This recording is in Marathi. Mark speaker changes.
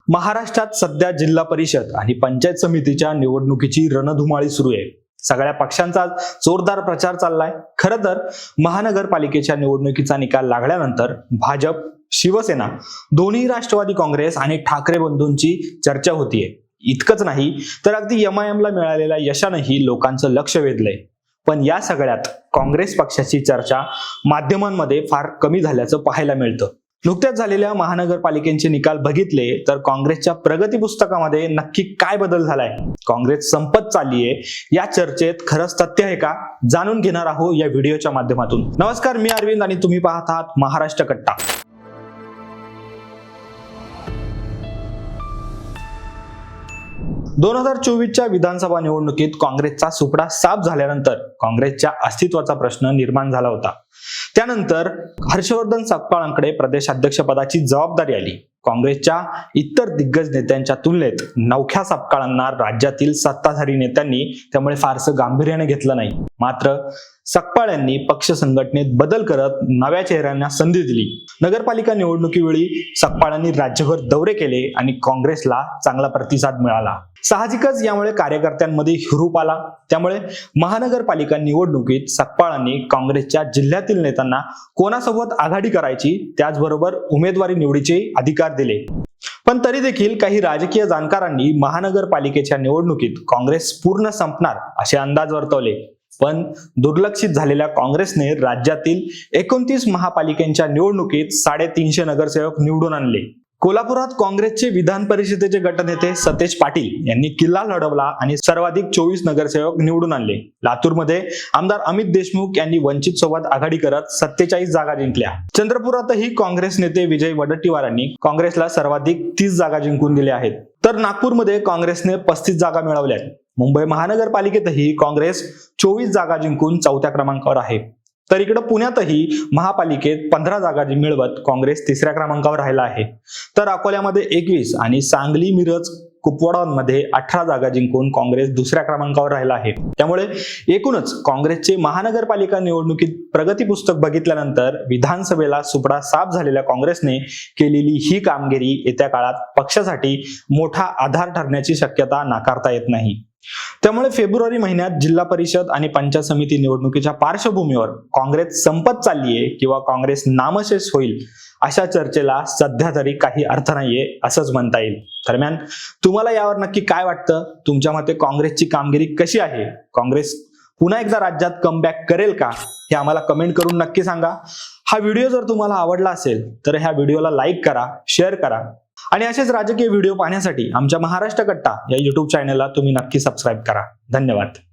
Speaker 1: महाराष्ट्रात सध्या जिल्हा परिषद आणि पंचायत समितीच्या निवडणुकीची रणधुमाळी सुरू आहे। सगळ्या पक्षांचा जोरदार प्रचार चाललाय। खरं तर महानगरपालिकेच्या निवडणुकीचा निकाल लागल्यानंतर भाजप, शिवसेना, दोन्ही राष्ट्रवादी काँग्रेस आणि ठाकरे बंधूंची चर्चा होतीये। इतकंच नाही तर अगदी एमआयएमला मिळालेल्या यशानेही लोकांचं लक्ष वेधलंय। पण या सगळ्यात काँग्रेस पक्षाची चर्चा माध्यमांमध्ये फार कमी झाल्याचं पाहायला मिळतं। नुकत्याच झालेल्या महानगरपालिकेचे निकाल बघितले तर काँग्रेसच्या प्रगती पुस्तकामध्ये नक्की काय बदल झालाय, काँग्रेस संपत चाललीये या चर्चेत खरंच तथ्य आहे का, जाणून घेणार आहोत या व्हिडिओच्या माध्यमातून। नमस्कार, मी अरविंद आणि तुम्ही पाहत आहात महाराष्ट्र कट्टा। 2024च्या विधानसभा निवडणुकीत काँग्रेसचा सुपडा साफ झाल्यानंतर काँग्रेसच्या अस्तित्वाचा प्रश्न निर्माण झाला होता। त्यानंतर हर्षवर्धन सपकाळांकडे प्रदेशाध्यक्षपदाची जबाबदारी आली। काँग्रेसच्या इतर दिग्गज नेत्यांच्या तुलनेत नवख्या सपकाळांना राज्यातील सत्ताधारी नेत्यांनी त्यामुळे फारसं गांभीर्याने घेतलं नाही। मात्र सकपाळ यांनी पक्ष संघटनेत बदल करत नव्या चेहऱ्यांना संधी दिली। नगरपालिका निवडणुकीवेळी सकपाळांनी राज्यभर दौरे केले आणि काँग्रेसला चांगला प्रतिसाद मिळाला। साहजिकच यामुळे कार्यकर्त्यांमध्ये हुरूप आला। त्यामुळे महानगरपालिका निवडणुकीत सकपाळांनी काँग्रेसच्या जिल्ह्यातील नेत्यांना कोणासोबत आघाडी करायची, त्याचबरोबर उमेदवारी निवडीचे अधिकार दिले। पण तरी देखील काही राजकीय जाणकारांनी महानगरपालिकेच्या निवडणुकीत काँग्रेस पूर्ण संपणार असे अंदाज वर्तवले। पण दुर्लक्षित झालेल्या काँग्रेसने राज्यातील 29 महापालिकांच्या निवडणुकीत 350 नगरसेवक निवडून आणले। कोल्हापुरात काँग्रेसचे विधान परिषदेचे गटनेते सतेज पाटील यांनी किल्ला लढवला आणि सर्वाधिक 24 नगरसेवक निवडून आणले। लातूरमध्ये आमदार अमित देशमुख यांनी वंचित सोबत आघाडी करत 47 जागा जिंकल्या। चंद्रपुरातही काँग्रेस नेते विजय वडेट्टीवारांनी काँग्रेसला सर्वाधिक 30 जागा जिंकून दिल्या आहेत। तर नागपूरमध्ये काँग्रेसने 35 जागा मिळवल्या। मुंबई महानगरपालिकेतही काँग्रेस 24 जागा जिंकून 4थ्या क्रमांकावर आहे। तर इकडे पुण्यातही महापालिकेत 15 जागा मिळवत काँग्रेस 3ऱ्या क्रमांकावर राहिला आहे। तर अकोल्यामध्ये 21 आणि सांगली, मिरज, कुपवाडामध्ये 18 जागा जिंकून काँग्रेस 2ऱ्या क्रमांकावर राहिला आहे। त्यामुळे एकूणच काँग्रेसचे महानगरपालिका निवडणुकीत प्रगती पुस्तक बघितल्यानंतर विधानसभेला सुपडा साफ झालेल्या काँग्रेसने केलेली ही कामगिरी येत्या काळात पक्षासाठी मोठा आधार ठरण्याची शक्यता नाकारता येत नाही। त्यामुळे फेब्रुवारी महिन्यात जिल्हा परिषद आणि पंचायत समिती निवडणुकीच्या पार्श्वभूमीवर काँग्रेस संपत चाललीये किंवा काँग्रेस नामशेष होईल अशा चर्चेला सध्या तरी काही अर्थ नाहीये असंच म्हणता येईल। दरम्यान तुम्हाला यावर नक्की काय वाटतं? तुमच्या मते काँग्रेसची कामगिरी कशी आहे? काँग्रेस पुन्हा एकदा राज्यात कमबॅक करेल का? हे आम्हाला कमेंट करून नक्की सांगा। हा व्हिडिओ जर तुम्हाला आवडला असेल तर ह्या व्हिडिओला लाईक करा, शेअर करा आणि असेच राजकीय व्हिडिओ पाहण्यासाठी आमच्या महाराष्ट्र कट्टा या YouTube चॅनलला तुम्ही नक्की सबस्क्राईब करा। धन्यवाद।